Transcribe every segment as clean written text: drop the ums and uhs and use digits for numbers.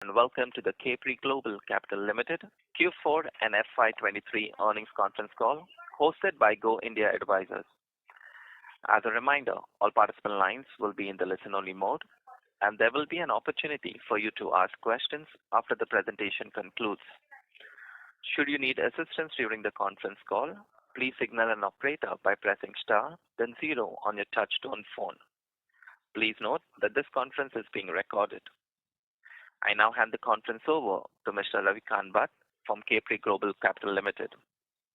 and welcome to the Capri Global Capital Limited Q4 and FY23 earnings conference call hosted by Go India Advisors. As a reminder, all participant lines will be in the listen-only mode, and there will be an opportunity for you to ask questions after the presentation concludes. Should you need assistance during the conference call, please signal an operator by pressing star, then 0 on your touch-tone phone. Please note that this conference is being recorded. I now hand the conference over to Mr. Ravikant Bhatt from Capri Global Capital Limited.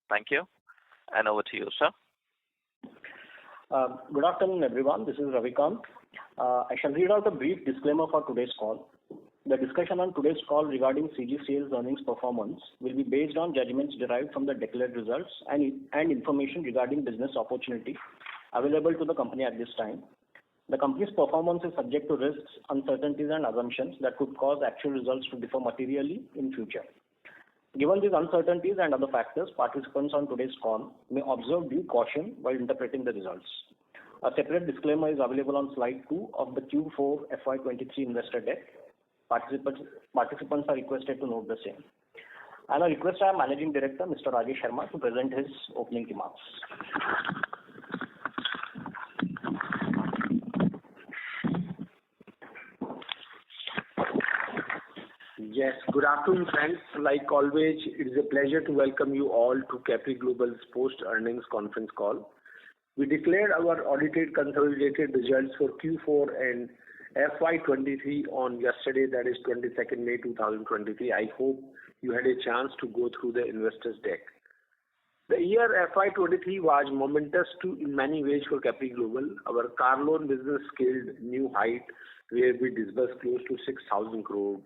Thank you, and over to you, sir. Good afternoon, everyone. This is Ravikant. I shall read out a brief disclaimer for today's call. The discussion on today's call regarding CGCL's earnings performance will be based on judgments derived from the declared results and information regarding business opportunity available to the company at this time. The company's performance is subject to risks, uncertainties, and assumptions that could cause actual results to differ materially in future. Given these uncertainties and other factors, participants on today's call may observe due caution while interpreting the results. A separate disclaimer is available on slide 2 of the Q4FY23 investor deck. Participants are requested to note the same. And I request our Managing Director, Mr. Rajesh Sharma, to present his opening remarks. Yes, good afternoon, friends. Like always, it is a pleasure to welcome you all to Capri Global's post-earnings conference call. We declared our audited consolidated results for Q4 and FY23 on yesterday, that is 22nd May 2023. I hope you had a chance to go through the investors deck. The year FY23 was momentous in many ways for Capri Global. Our car loan business scaled new height where we disbursed close to 6,000 crore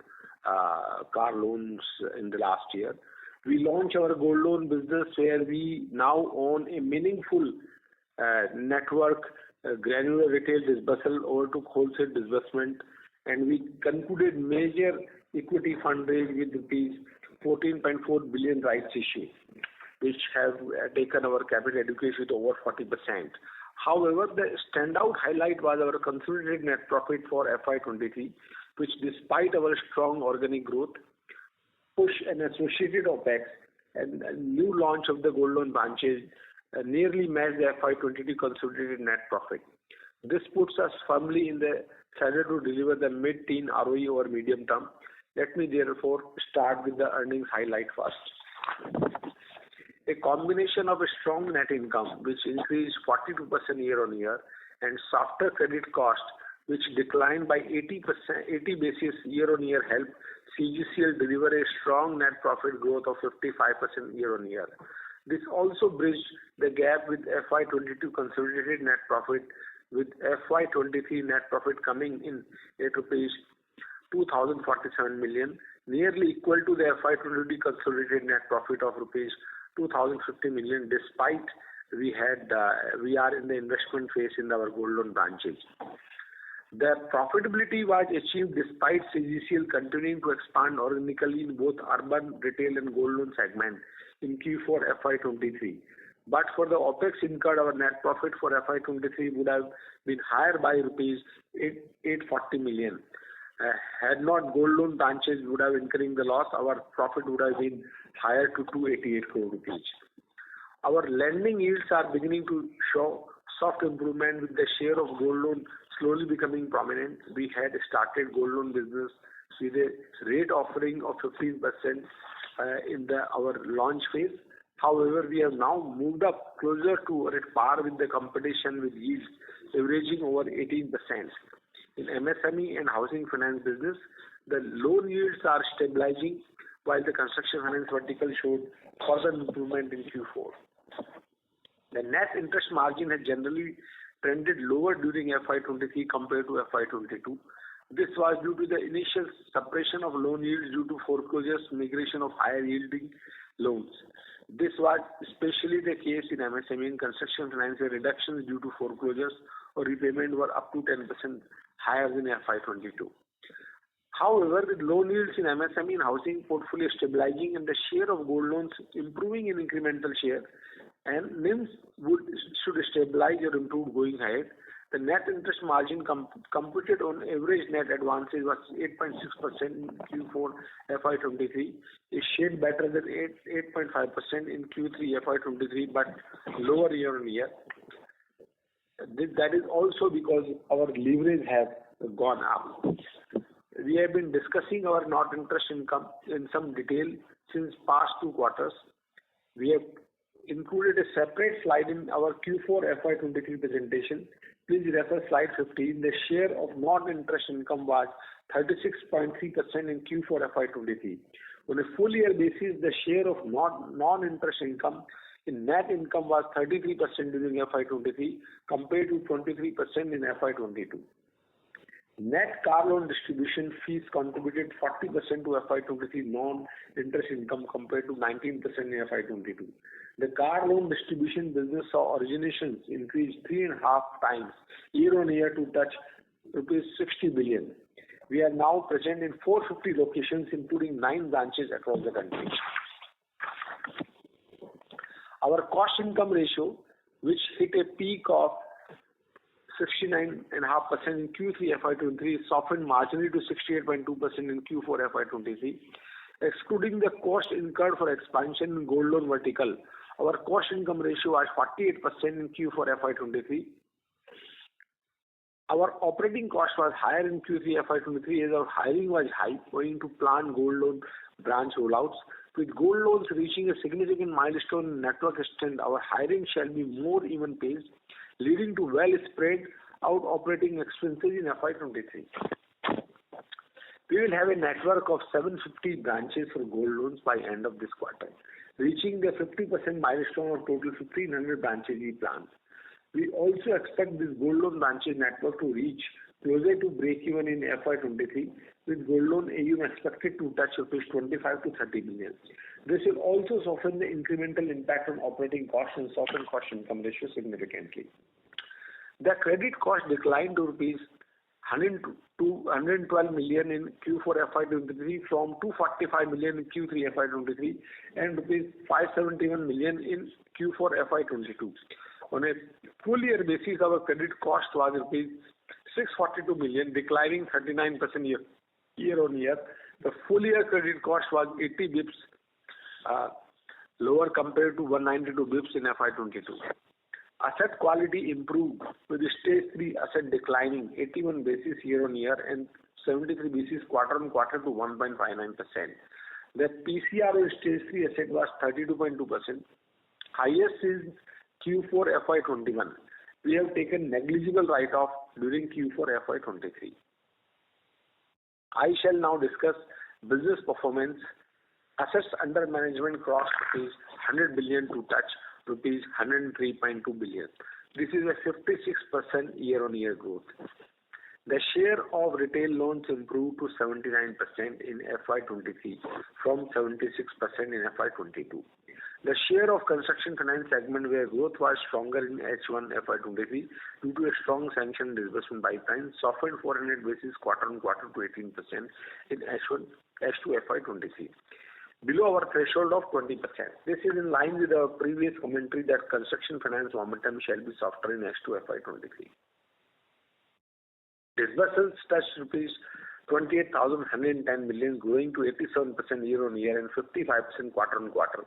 car loans in the last year. We launched our gold loan business where we now own a meaningful network, granular retail disbursal overtook wholesale disbursement, and we concluded major equity fundraise with rupees 14.4 billion rights issue, which have taken our capital adequacy to over 40%. However, the standout highlight was our consolidated net profit for FY23, which despite our strong organic growth, push and associated OPEX, and new launch of the gold loan branches nearly matched the FY22 consolidated net profit. This puts us firmly in the saddle to deliver the mid-teen ROE over medium term. Let me therefore start with the earnings highlight first. A combination of a strong net income, which increased 42% year-on-year, and softer credit cost, which declined by 80 basis year-on-year, helped CGCL deliver a strong net profit growth of 55% year-on-year. This also bridged the gap with FY22 consolidated net profit, with FY23 net profit coming in at rupees 2,047 million, nearly equal to the FY22 consolidated net profit of rupees 2,050 million, despite we are in the investment phase in our gold loan branches. The profitability was achieved despite CGCL continuing to expand organically in both urban, retail and gold loan segment in Q4 FY23. But for the OPEX incurred, our net profit for FY23 would have been higher by rupees 840 million. Had not gold loan branches would have incurring the loss, our profit would have been higher to 288 crore rupees. Our lending yields are beginning to show soft improvement with the share of gold loan slowly becoming prominent. We had started gold loan business with a rate offering of 15% in our launch phase. However, we have now moved up closer to or at par with the competition with yields averaging over 18%. In MSME and housing finance business, the loan yields are stabilizing while the construction finance vertical showed further improvement in Q4. The net interest margin has generally trended lower during FY23 compared to FY22. This was due to the initial suppression of loan yields due to foreclosures, migration of higher yielding loans. This was especially the case in MSME and construction finance, where reductions due to foreclosures or repayment were up to 10% higher than FY22. However, with loan yields in MSME and housing portfolio stabilizing and the share of gold loans improving in incremental share, and NIMs should stabilize or improve going ahead, The net interest margin computed on average net advances was 8.6% in Q4 FY23. It shade better than 8.5% in Q3 FY23, but lower year on year. That is also because our leverage has gone up. We have been discussing our net interest income in some detail since past 2 quarters. We have included a separate slide in our Q4 FY23 presentation. Please refer slide 15. The share of non-interest income was 36.3% in Q4 FY23. On a full year basis, the share of non-interest income in net income was 33% during FY23 compared to 23% in FY22. Net car loan distribution fees contributed 40% to FY23 non-interest income compared to 19% in FY22. The car loan distribution business saw originations increase 3.5 times year on year to touch rupees 60 billion. We are now present in 450 locations, including 9 branches across the country. Our cost income ratio, which hit a peak of 69.5% in Q3 FY23, softened marginally to 68.2% in Q4 FY23. Excluding the cost incurred for expansion in gold loan vertical, our cost income ratio was 48% in Q4 FY23. Our operating cost was higher in Q3 FY23 as our hiring was high owing to planned gold loan branch rollouts. With gold loans reaching a significant milestone in network extent, our hiring shall be more even paced, leading to well spread out operating expenses in FY23. We will have a network of 750 branches for gold loans by end of this quarter, reaching the 50% milestone of total 1,500 branches we planned. We also expect this gold loan branches network to reach closer to break-even in FY23, with gold loan AUM expected to touch rupees 25 to 30 billion. This will also soften the incremental impact on operating costs and soften cost income ratio significantly. The credit cost declined to rupees 112 million in Q4 FY23 from 245 million in Q3 FY23 and rupees 571 million in Q4 FY22. On a full year basis, our credit cost was rupees 642 million, declining 39% year on year. The full year credit cost was 80 bips lower compared to 192 bips in FY22. Asset quality improved with the stage 3 asset declining 81 basis year on year and 73 basis quarter on quarter to 1.59%. The PCR on stage 3 asset was 32.2%, highest since Q4 FY21. We have taken negligible write-off during Q4 FY23. I shall now discuss business performance. Assets under management crossed rupees 100 billion to touch rupees 103.2 billion. This is a 56% year-on-year growth. The share of retail loans improved to 79% in FY23 from 76% in FY22. The share of construction finance segment where growth was stronger in H1 FY23 due to a strong sanction disbursement pipeline softened 400 basis quarter on quarter to 18% in H2 FY23. Below our threshold of 20%. This is in line with our previous commentary that construction finance momentum shall be softer in H2 FY23. Disbursements touched rupees 28,110 million, growing to 87% year on year and 55% quarter on quarter.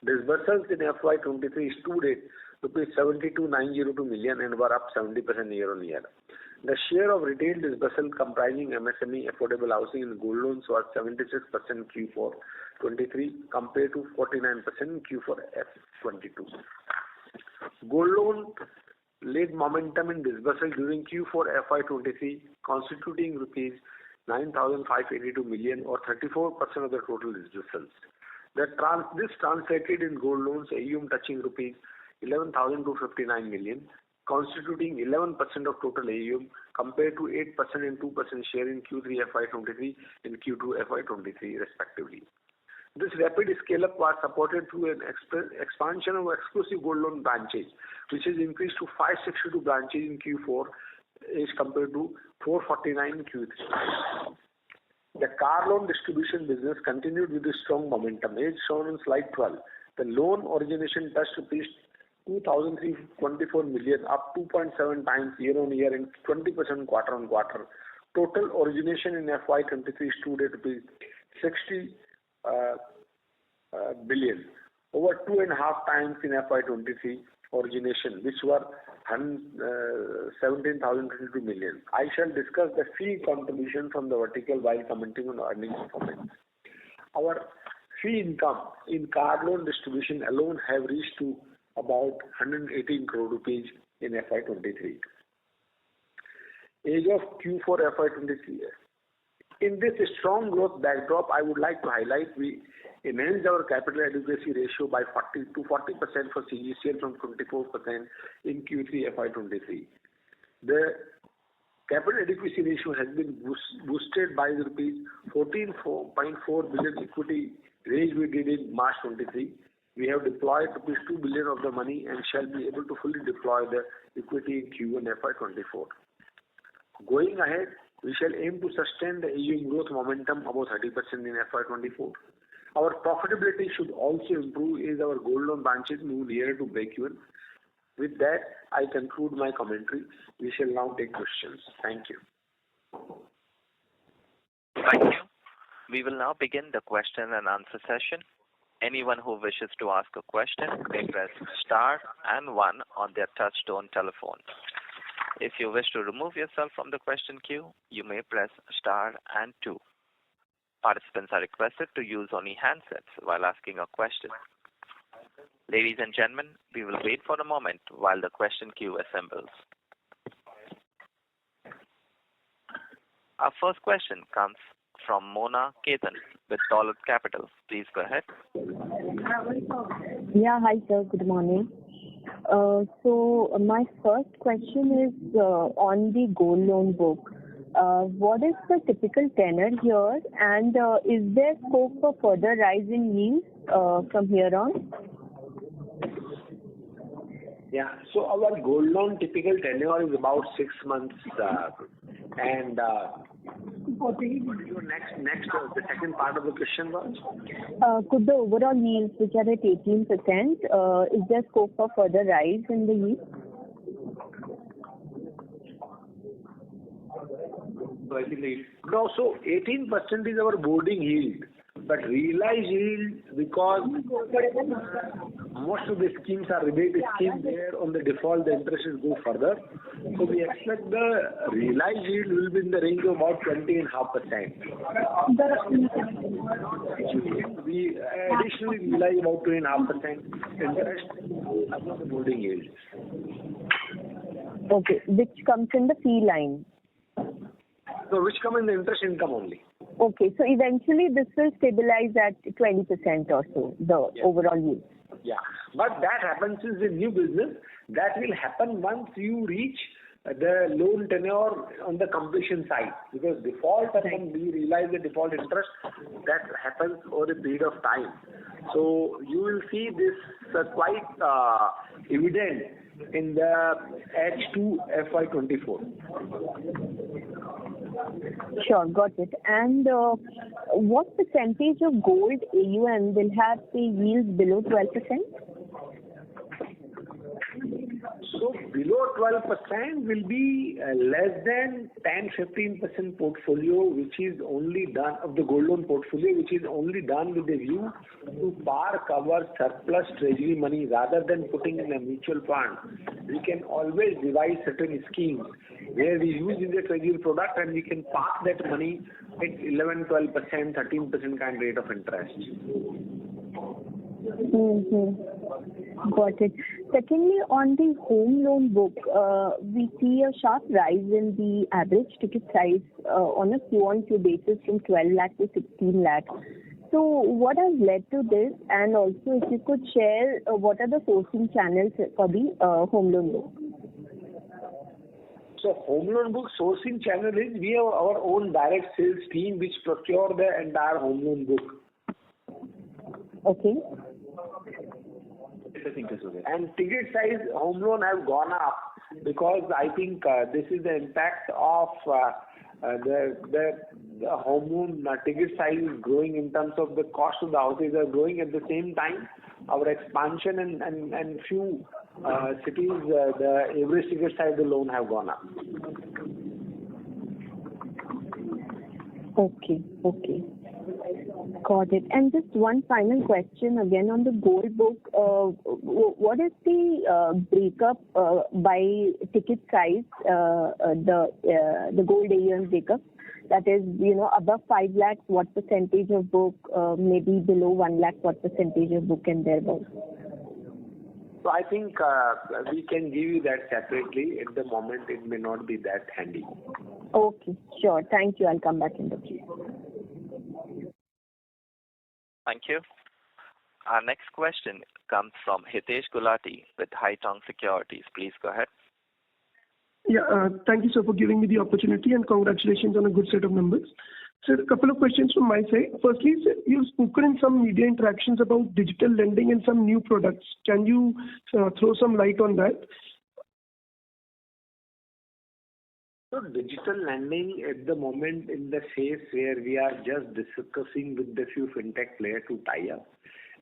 Disbursements in FY23 stood at rupees 72,902 million and were up 70% year on year. The share of retail disbursement comprising MSME, affordable housing and gold loans was 76% Q4 23 compared to 49% in Q4 F22. Gold loan led momentum in disbursement during Q4 FY23, constituting rupees 9,582 million or 34% of the total disbursements. This translated in gold loans AUM touching rupees 11,259 million, constituting 11% of total AUM compared to 8% and 2% share in Q3 FY23 and Q2 FY23 respectively. This rapid scale-up was supported through an expansion of exclusive gold loan branches, which has increased to 562 branches in Q4 as compared to 449 in Q3. The car loan distribution business continued with a strong momentum. As shown on slide 12, the loan origination touched rupees 2,324 million, up 2.7 times year-on-year and 20% quarter-on-quarter. Total origination in FY23 stood at rupees 60 billion, over 2.5 times in FY23 origination, which were 17,022 million. I shall discuss the fee contribution from the vertical while commenting on earnings performance. Our fee income in card loan distribution alone have reached to about 118 crore rupees in FY23. As of Q4 FY23. In this strong growth backdrop, I would like to highlight we enhanced our capital adequacy ratio by 40% for CGCL from 24% in Q3 FY23. The capital adequacy ratio has been boosted by the rupees 14.4 billion equity raise we did in March 23. We have deployed rupees 2 billion of the money and shall be able to fully deploy the equity in Q1 FY24. Going ahead, we shall aim to sustain the AUM growth momentum about 30% in FY24. Our profitability should also improve as our gold loan branches move nearer to break-even. With that, I conclude my commentary. We shall now take questions. Thank you. Thank you. We will now begin the question and answer session. Anyone who wishes to ask a question may press star and 1 on their touch-tone telephone. If you wish to remove yourself from the question queue, you may press star and 2. Participants are requested to use only handsets while asking a question. Ladies and gentlemen, we will wait for a moment while the question queue assembles. Our first question comes from Mona Ketan with Dolat Capital. Please go ahead. Yeah, hi sir, good morning. So my first question is on the gold loan book. What is the typical tenor here, and is there scope for further rise in yields from here on? Yeah, so our gold loan typical tenure is about 6 months, and your next the second part of the question was? Could the overall yields, which are at 18%, is there scope for further rise in the yield? No, so 18% is our boarding yield, but realized yield, because most of the schemes are rebate schemes where on the default the interest will go further. So we expect the realized yield will be in the range of about 20.5%. We additionally realize about 2.5% interest above the boarding yield. Okay, which comes in the fee line. So which come in the interest income only. Okay, so eventually this will stabilize at 20% or so, the overall yield. Yeah, but that happens is a new business. That will happen once you reach the loan tenure on the completion side, because default and we realize the default interest, that happens over a period of time. So you will see this quite evident in the H2 FY24. Sure, got it. And what percentage of gold AUM will have the yields below 12%? So below 12% will be less than 10-15% portfolio, which is only done of the gold loan portfolio, which is only done with a view to park our surplus treasury money rather than putting in a mutual fund. We can always devise certain schemes where we use in the treasury product and we can park that money at 11, 12%, 13% kind of rate of interest. Mm-hmm. Got it. Secondly, on the home loan book, we see a sharp rise in the average ticket size on a Q-on-Q basis from 12 lakh to 16 lakh. So what has led to this? And also if you could share what are the sourcing channels for the home loan book? So home loan book sourcing channel is we have our own direct sales team which procure the entire home loan book. Okay. And ticket size home loan have gone up because I think this is the impact of the home loan ticket size is growing in terms of the cost of the houses are growing at the same time. Our expansion and few cities, the average ticket size of the loan have gone up. Okay. Got it. And just one final question again on the gold book. What is the breakup by ticket size, the gold AUM breakup? That is, above 5 lakhs, what percentage of book, maybe below 1 lakh, what percentage of book and thereabouts? So I think we can give you that separately. At the moment, it may not be that handy. Okay, sure. Thank you. I'll come back in the queue. Thank you. Our next question comes from Hitesh Gulati with Haitong Securities. Please go ahead. Yeah, thank you, sir, for giving me the opportunity, and congratulations on a good set of numbers. Sir, a couple of questions from my side. Firstly, sir, you've spoken in some media interactions about digital lending and some new products. Can you throw some light on that? So digital lending at the moment in the phase where we are just discussing with the few fintech players to tie up,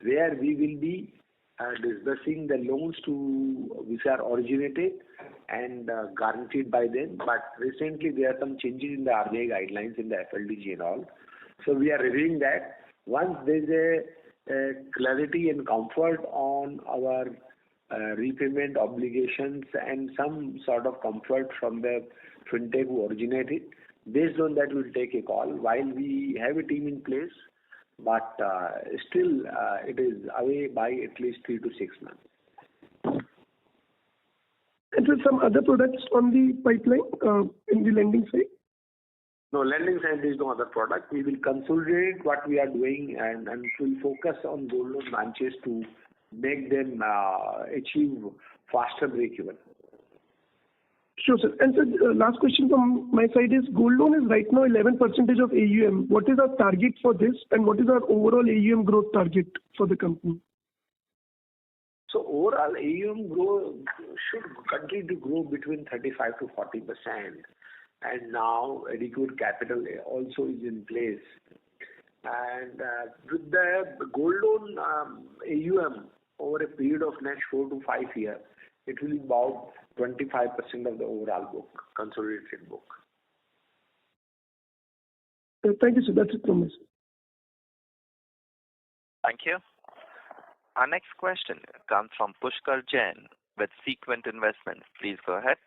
where we will be disbursing the loans which are originated and guaranteed by them. But recently there are some changes in the RBI guidelines in the FLDG and all. So we are reviewing that. Once there is a clarity and comfort on our repayment obligations and some sort of comfort from the fintech who originated, based on that we'll take a call. While we have a team in place, but still it is away by at least 3 to 6 months. And so some other products on the pipeline in the lending side? No, lending side there is no other product. We will consolidate what we are doing and will focus on gold loan branches to make them achieve faster break-even. Sure, sir. And sir, last question from my side is, gold loan is right now 11% of AUM. What is our target for this, and what is our overall AUM growth target for the company? So overall AUM should continue to grow between 35 to 40%. And now adequate capital also is in place. And with the gold loan AUM over a period of next 4 to 5 years, it will be about 25% of the overall book, consolidated book. Thank you, sir. That's it from me, sir. Thank you. Our next question comes from Pushkar Jain with Sequent Investments. Please go ahead.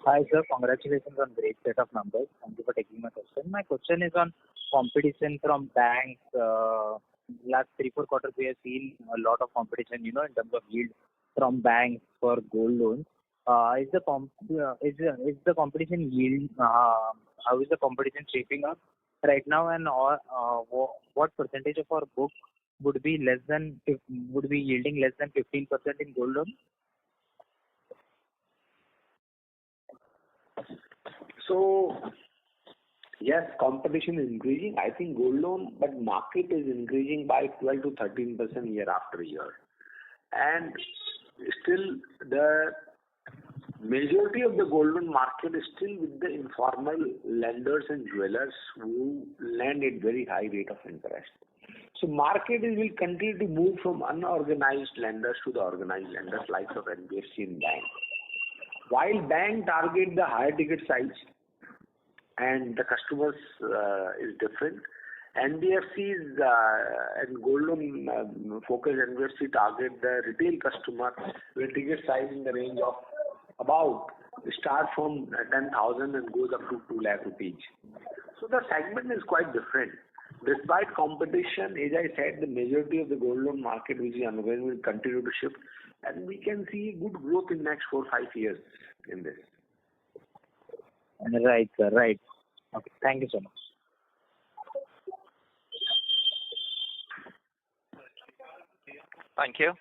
Hi, sir. Congratulations on great set of numbers. Thank you for taking my question. My question is on competition from banks. Last 3-4 quarters, we have seen a lot of competition, in terms of yield from banks for gold loans. Is the competition yield? How is the competition shaping up right now, and what percentage of our book would be yielding less than 15% in gold loan? So yes, competition is increasing. I think gold loan, but market is increasing by 12 to 13% year after year, and still the majority of the gold loan market is still with the informal lenders and jewelers who lend at very high rate of interest. So market will continue to move from unorganized lenders to the organized lenders like of NBFC and bank. While bank target the higher ticket size and the customers is different, NBFCs and gold loan focused NBFC target the retail customer with ticket size in the range of about start from 10,000 and goes up to 2 lakh rupees. So the segment is quite different. Despite competition, as I said, the majority of the gold loan market which is ongoing will continue to shift, and we can see good growth in next 4-5 years in this. Right, sir. Right. Okay. Thank you so much. Thank you.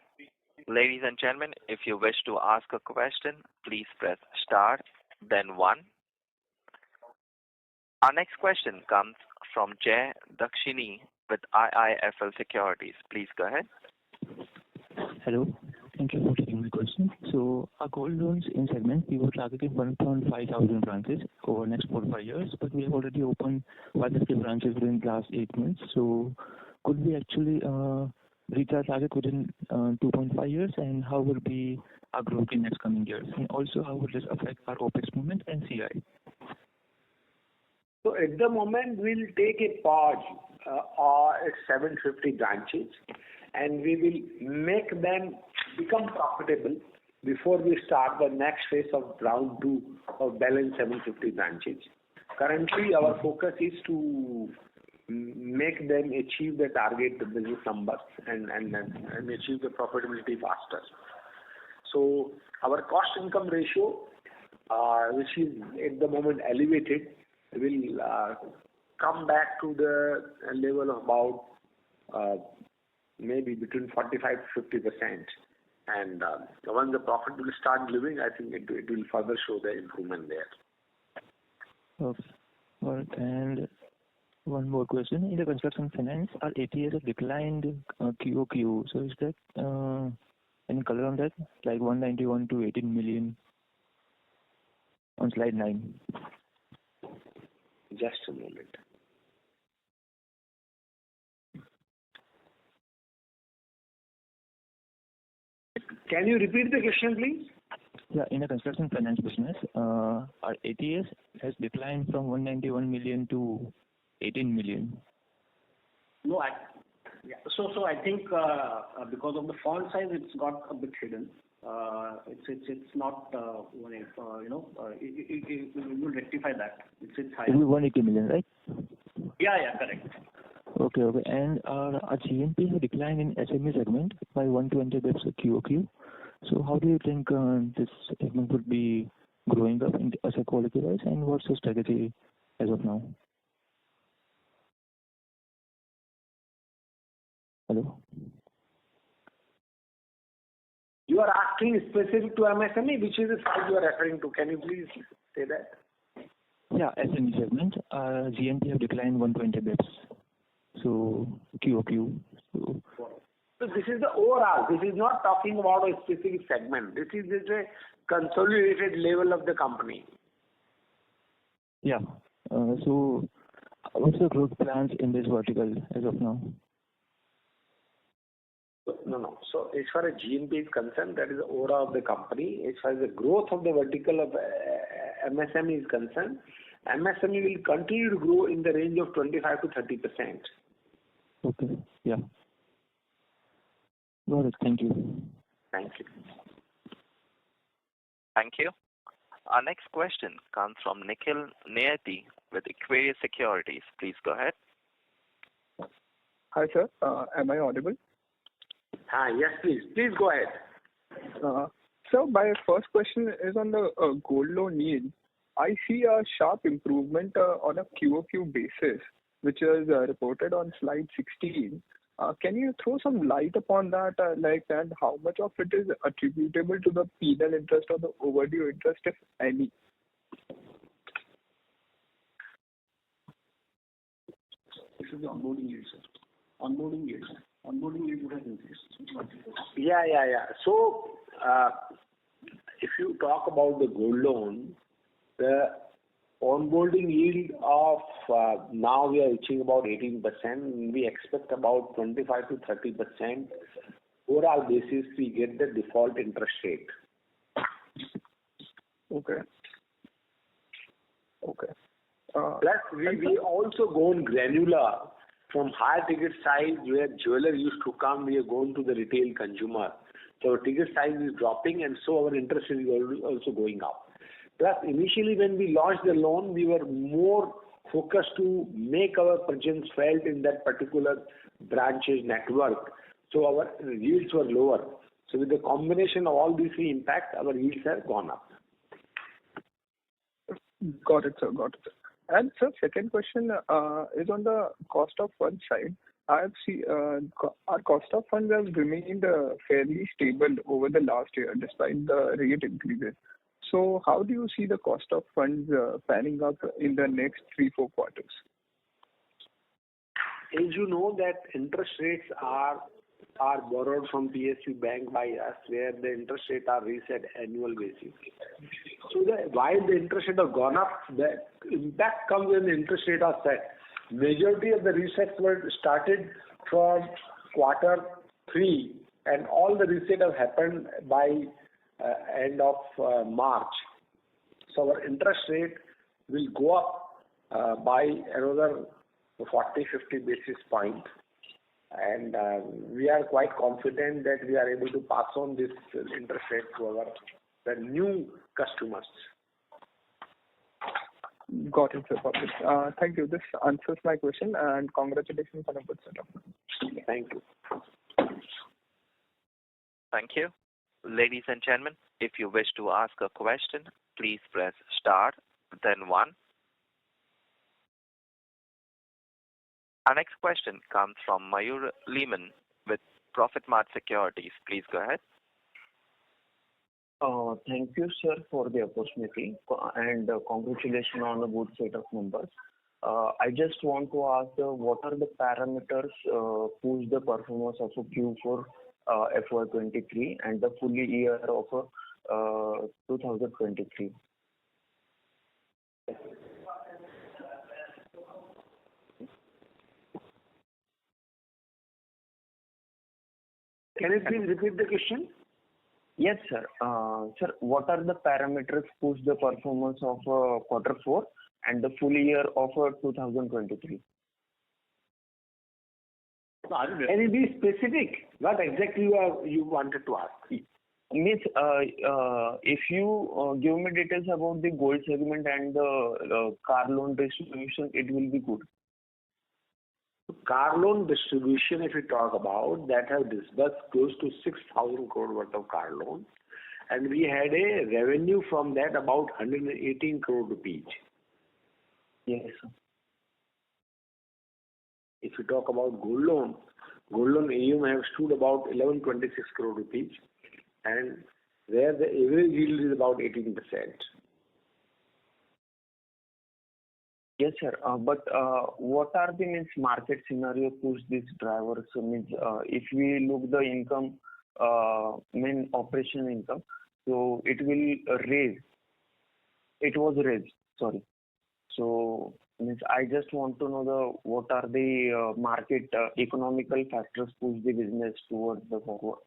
Ladies and gentlemen, if you wish to ask a question, please press star, then 1. Our next question comes from Jay Dakshini with IIFL Securities. Please go ahead. Hello. Thank you for taking my question. So, our gold loans in segment, we were targeting 1,500 branches over the next 4 to 5 years, but we have already opened 550 branches within the last 8 months. So, could we actually reach our target within 2.5 years, and how will be our growth in next coming years? And also, how will this affect our OpEx movement and CI? So at the moment, we'll take a pause at 750 branches, and we will make them become profitable before we start the next phase of round 2 of balance 750 branches. Currently, our focus is to make them achieve the target business numbers and achieve the profitability faster. So our cost income ratio, which is at the moment elevated, will come back to the level of about maybe between 45 to 50%. And once the profit will start delivering, I think it will further show the improvement there. Okay. All right. And one more question. In the construction finance, our ATS has declined QOQ. So is that any color on that? Like 191 to 18 million on slide 9. Just a moment. Can you repeat the question, please? Yeah, in the construction finance business, our ATS has declined from 191 million to 18 million. No, So I think because of the font size, it's got a bit hidden. It's not it will rectify that. It's high. It will be 180 million, right? Yeah, correct. Okay. And our GNP has declined in SME segment by 120 basis QOQ. So how do you think this segment would be growing up in asset quality wise, and what's the strategy as of now? Hello? You are asking specific to MSME, which is the side you are referring to. Can you please say that? Yeah, SME segment. GNP have declined 120 basis. So QOQ. So this is the overall. This is not talking about a specific segment. This is a consolidated level of the company. Yeah. So what's the growth plans in this vertical as of now? No. So as far as GNP is concerned, that is the overall of the company. As far as the growth of the vertical of MSME is concerned, MSME will continue to grow in the range of 25 to 30%. Okay. Yeah. Got it. Thank you. Thank you. Thank you. Our next question comes from Nikhil Nayati with Equarius Securities. Please go ahead. Hi, sir. Am I audible? Yes, please. Please go ahead. So my first question is on the gold loan yield. I see a sharp improvement on a QOQ basis, which is reported on slide 16. Can you throw some light upon that, and how much of it is attributable to the penal interest or the overdue interest, if any? This is the onboarding yield, sir. Onboarding yield would have increased. Yeah. So, if you talk about the gold loan, the onboarding yield of now we are reaching about 18%. We expect about 25 to 30% overall basis. We get the default interest rate. Okay. Plus, we also gone granular from high ticket size where jeweler used to come. We are going to the retail consumer. So our ticket size is dropping, and so our interest is also going up. Plus, initially when we launched the loan, we were more focused to make our presence felt in that particular branches network. So our yields were lower. So with the combination of all these three impacts, our yields have gone up. Got it, sir. And sir, second question is on the cost of funds side. I have seen our cost of funds has remained fairly stable over the last year despite the rate increases. So how do you see the cost of funds panning up in the next 3-4 quarters? As you know that interest rates are borrowed from PSU bank by us, where the interest rates are reset annual basis. So while the interest rate have gone up, the impact comes when the interest rate are set. Majority of the resets were started from quarter Q3, and all the reset have happened by end of March. So our interest rate will go up by another 40-50 basis points, and we are quite confident that we are able to pass on this interest rate to the new customers. Got it, sir. Got it. Thank you. This answers my question, and congratulations on a good setup. Thank you. Thank you. Ladies and gentlemen, if you wish to ask a question, please press star, then 1. Our next question comes from Mayur Lehman with Profit Mart Securities. Please go ahead. Thank you, sir, for the opportunity, and congratulations on a good set of numbers. I just want to ask what are the parameters push the performance of Q4 FY23 and the full year of 2023? Can you please repeat the question? Yes, sir. Sir, what are the parameters push the performance of Q4 and the full year of 2023? Can you be specific? What exactly you wanted to ask? Means, if you give me details about the gold segment and the car loan distribution, it will be good. Car loan distribution, if you talk about, that have disbursed close to 6,000 crore worth of car loans, and we had a revenue from that about 118 crore rupees. Yes, sir. If you talk about gold loan AUM have stood about 1126 crore rupees, and where the average yield is about 18%. Yes, sir. But what are the means market scenario push these drivers? So means if we look the income, main operation income, so it will raise. It was raised. Sorry. So means I just want to know what are the market economical factors push the business towards the forward.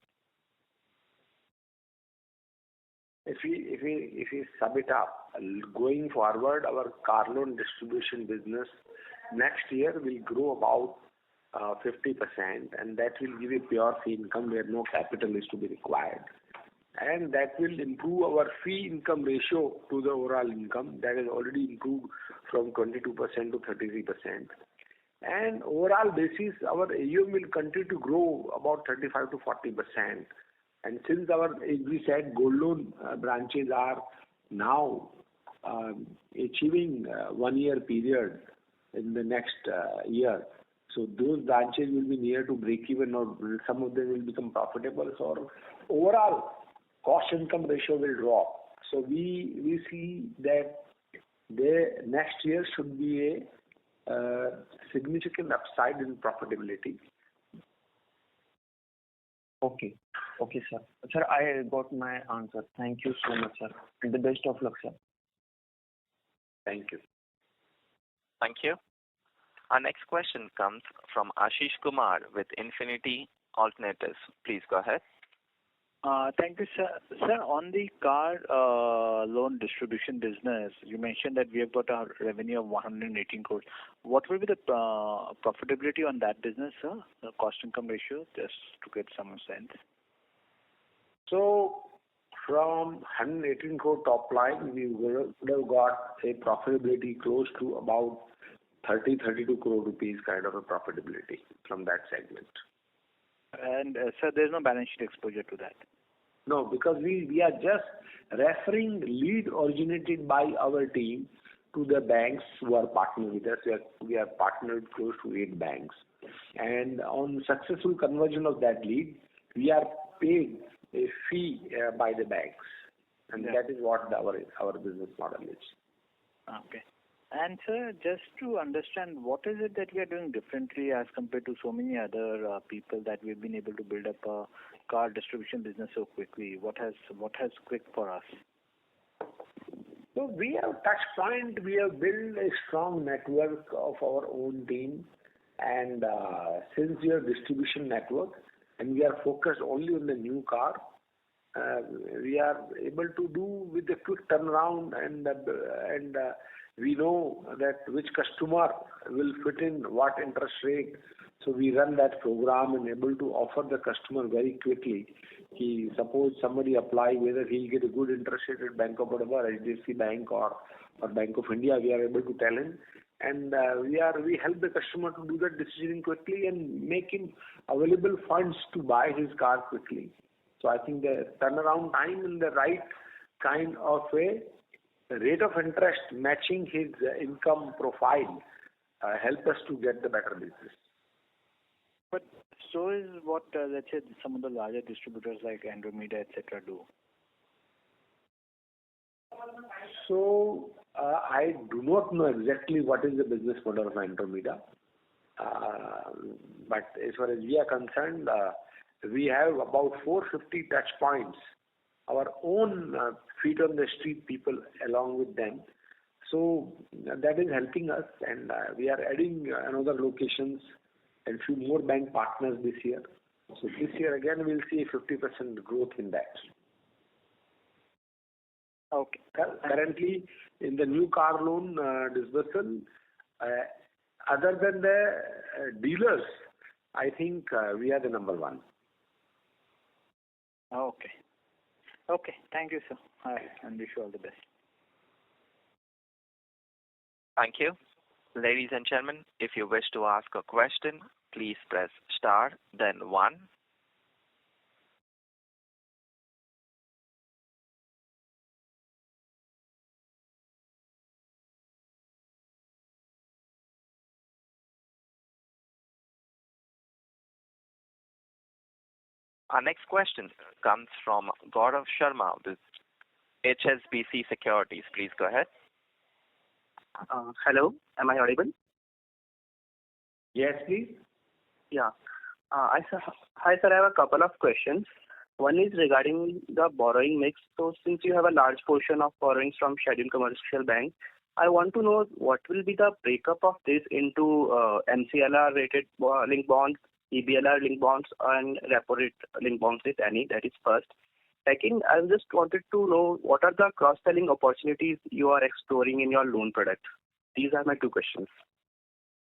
If we sum it up, going forward, our car loan distribution business next year will grow about 50%, and that will give a pure fee income where no capital is to be required. And that will improve our fee income ratio to the overall income that has already improved from 22% to 33%. And overall basis, our AUM will continue to grow about 35 to 40%. And since as we said, gold loan branches are now achieving 1 year period in the next year, so those branches will be near to break even, or some of them will become profitable. So overall cost income ratio will drop. So we see that the next year should be a significant upside in profitability. Okay. Okay, sir. Sir, I got my answer. Thank you so much, sir. And the best of luck, sir. Thank you. Thank you. Our next question comes from Ashish Kumar with Infinity Alternatives. Please go ahead. Thank you, sir. Sir, on the car loan distribution business, you mentioned that we have got a revenue of 118 crores. What will be the profitability on that business, sir? The cost income ratio, just to get some sense. So from 118 crore top line, we would have got a profitability close to about 32 crore rupees kind of a profitability from that segment. And sir, there's no balance sheet exposure to that? No, because we are just referring lead originated by our team to the banks who are partnering with us. We are partnered close to 8 banks. And on successful conversion of that lead, we are paid a fee by the banks. And that is what our business model is. Okay. And sir, just to understand, what is it that we are doing differently as compared to so many other people that we've been able to build up a car distribution business so quickly? What has clicked for us? So we have touch point. We have built a strong network of our own team, and since we have distribution network, and we are focused only on the new car, we are able to do with a quick turnaround, and we know that which customer will fit in what interest rate. So we run that program and able to offer the customer very quickly. Suppose somebody apply, whether he'll get a good interest rate at Bank of Baroda, HDFC Bank or Bank of India, we are able to tell him. And we help the customer to do that decision quickly and make him available funds to buy his car quickly. So I think the turnaround time and the right kind of a rate of interest matching his income profile help us to get the better business. But so is what, let's say, some of the larger distributors like Andromeda, etc. do. So I do not know exactly what is the business model of Andromeda. But as far as we are concerned, we have about 450 touch points, our own feet on the street people along with them. So that is helping us, and we are adding another locations and few more bank partners this year. So this year again we'll see a 50% growth in that. Okay. Currently in the new car loan disbursal, other than the dealers, I think we are the number one. Okay. Okay. Thank you, sir. And wish you all the best. Thank you. Ladies and gentlemen, if you wish to ask a question, please press star, then 1. Our next question comes from Gaurav Sharma with HSBC Securities. Please go ahead. Hello, am I audible? Yes, please. Yeah. Hi, sir, I have a couple of questions. One is regarding the borrowing mix. So since you have a large portion of borrowings from scheduled commercial bank, I want to know what will be the breakup of this into MCLR rated linked bonds, EBLR linked bonds, and repo rate linked bonds, if any. That is first. Second, I just wanted to know what are the cross-selling opportunities you are exploring in your loan product. These are my two questions.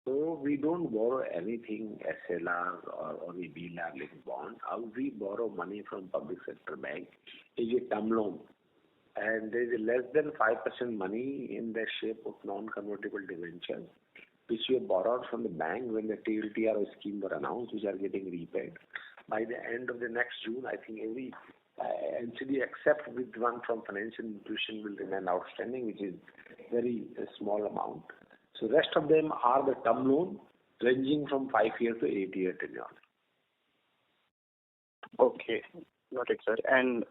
So we don't borrow anything SLR or EBLR linked bond. We borrow money from public sector bank is a term loan, and there is less than 5% money in the shape of non-convertible debentures, which we have borrowed from the bank when the TLTRO scheme were announced, which are getting repaid. By the end of the next June, I think every NCD except with one from financial institution will remain outstanding, which is very small amount. So rest of them are the term loan ranging from 5 years to 8 year tenure. Okay, got it, sir. And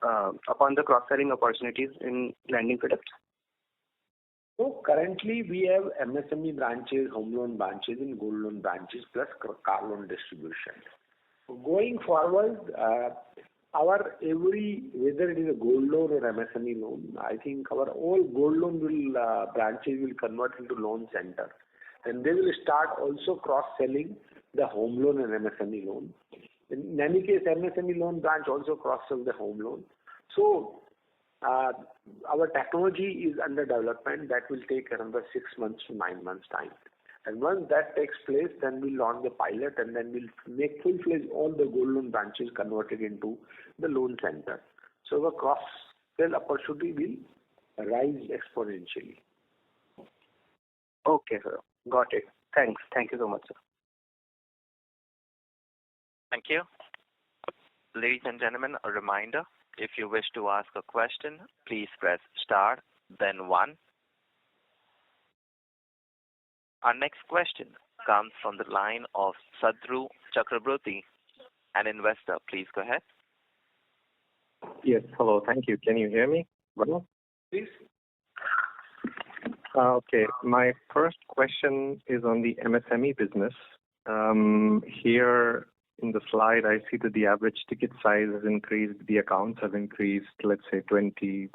upon the cross-selling opportunities in lending products? So currently we have MSME branches, home loan branches, and gold loan branches plus car loan distribution. Going forward, whether it is a gold loan or MSME loan, I think our all gold loan branches will convert into loan center, and they will start also cross-selling the home loan and MSME loan. In any case, MSME loan branch also cross-sell the home loan. So our technology is under development. That will take another 6 months to 9 months time. And once that takes place, then we'll launch the pilot, and then we'll make full-fledged all the gold loan branches converted into the loan center. So the cross-sell opportunity will rise exponentially. Okay, sir. Got it. Thanks. Thank you so much, sir. Thank you. Ladies and gentlemen, a reminder, if you wish to ask a question, please press star, then 1. Our next question comes from the line of Sadhru Chakraborty, an investor. Please go ahead. Yes, hello. Thank you. Can you hear me? Well, please. Okay. My first question is on the MSME business. Here in the slide, I see that the average ticket size has increased. The accounts have increased, let's say, 20%.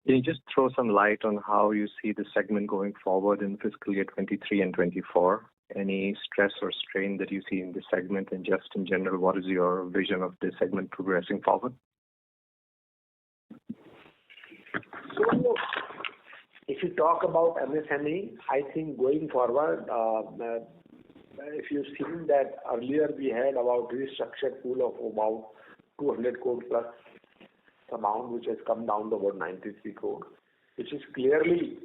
Can you just throw some light on how you see the segment going forward in fiscal year 23 and 24? any stress or strain that you see in this segment, and just in general, what is your vision of this segment progressing forward? So, if you talk about MSME, I think going forward, if you've seen that earlier we had about restructured pool of about 200 crore plus amount, which has come down to about 93 crore, which is clearly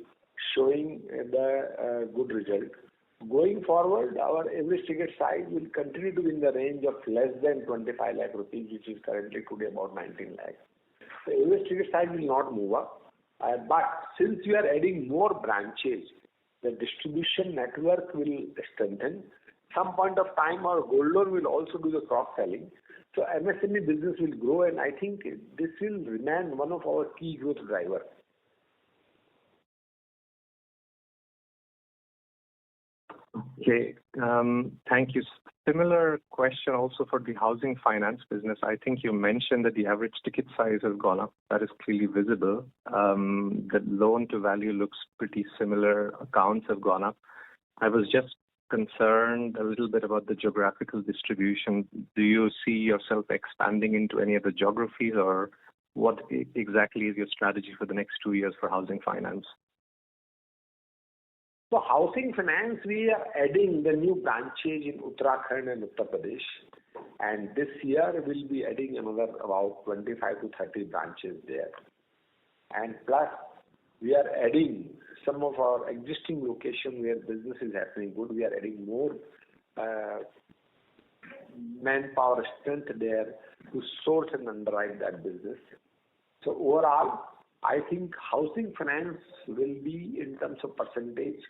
showing the good result. Going forward, our average ticket size will continue to be in the range of less than 25 lakh rupees, which is currently today about 19 lakh. The average ticket size will not move up. But since we are adding more branches, the distribution network will strengthen. Some point of time, our gold loan will also do the cross-selling. So MSME business will grow, and I think this will remain one of our key growth drivers. Okay, thank you. Similar question also for the housing finance business. I think you mentioned that the average ticket size has gone up. That is clearly visible. The loan to value looks pretty similar. Accounts have gone up. I was just concerned a little bit about the geographical distribution. Do you see yourself expanding into any other geographies, or what exactly is your strategy for the next 2 years for housing finance? So housing finance, we are adding the new branches in Uttarakhand and Uttar Pradesh, and this year we'll be adding another about 25 to 30 branches there. And plus, we are adding some of our existing locations where business is happening good. We are adding more manpower strength there to source and underwrite that business. So overall, I think housing finance will be, in terms of percentage,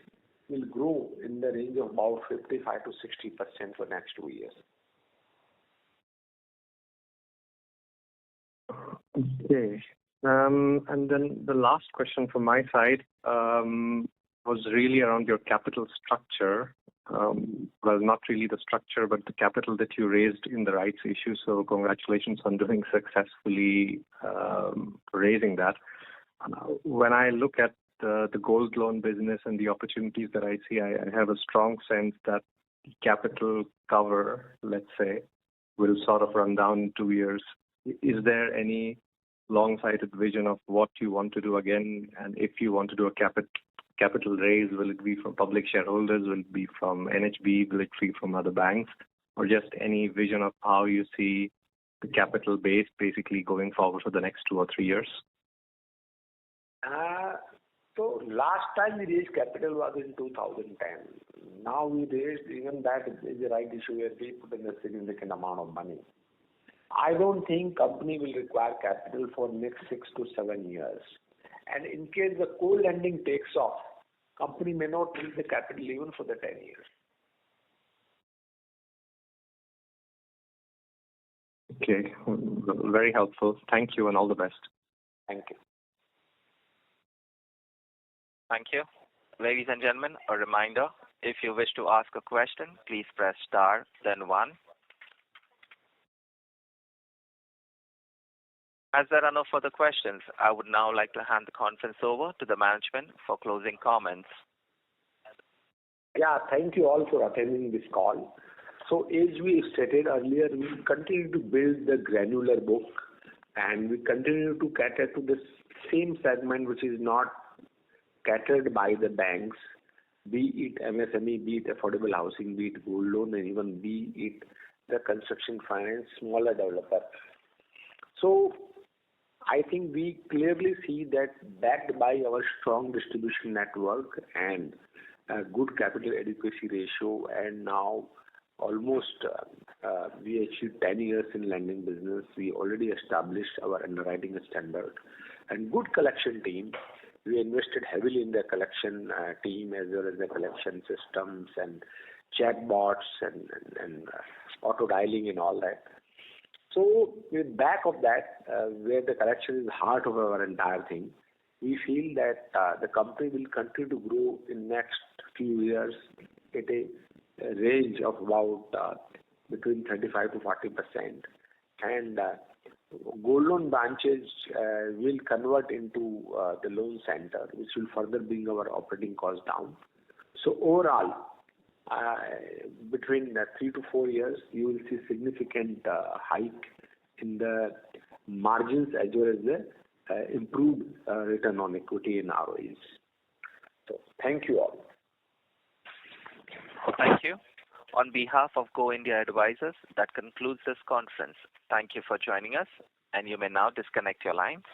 will grow in the range of about 55 to 60% for next 2 years. Okay. And then the last question from my side was really around your capital structure. Well, not really the structure, but the capital that you raised in the rights issue. So congratulations on doing successfully raising that. When I look at the gold loan business and the opportunities that I see, I have a strong sense that the capital cover, let's say, will sort of run down in 2 years. Is there any long-sighted vision of what you want to do again? And if you want to do a capital raise, will it be from public shareholders? Will it be from NHB? Will it be from other banks? Or just any vision of how you see the capital base basically going forward for the next 2 or 3 years? So last time we raised capital was in 2010. Now we raised, even that is a right issue where we put in a significant amount of money. I don't think company will require capital for next 6 to 7 years. And in case the co-lending takes off, company may not need the capital even for the 10 years. Okay, very helpful. Thank you and all the best. Thank you. Thank you. Ladies and gentlemen, a reminder, if you wish to ask a question, please press star, then 1. As there are no further questions, I would now like to hand the conference over to the management for closing comments. Yeah, thank you all for attending this call. So as we stated earlier, we will continue to build the granular book, and we continue to cater to the same segment which is not catered by the banks, be it MSME, be it affordable housing, be it gold loan, and even be it the construction finance, smaller developer. So I think we clearly see that backed by our strong distribution network and a good capital adequacy ratio, and now almost we achieved 10 years in lending business. We already established our underwriting standard and good collection team. We invested heavily in the collection team as well as the collection systems and chatbots and auto dialing and all that. So with back of that, where the collection is the heart of our entire thing, we feel that the company will continue to grow in next few years at a range of about between 35 to 40%. And gold loan branches will convert into the loan center, which will further bring our operating costs down. So overall, between 3 to 4 years, you will see significant hike in the margins as well as the improved return on equity and ROEs. So thank you all. Thank you. On behalf of Go India Advisors, that concludes this conference. Thank you for joining us, and you may now disconnect your lines.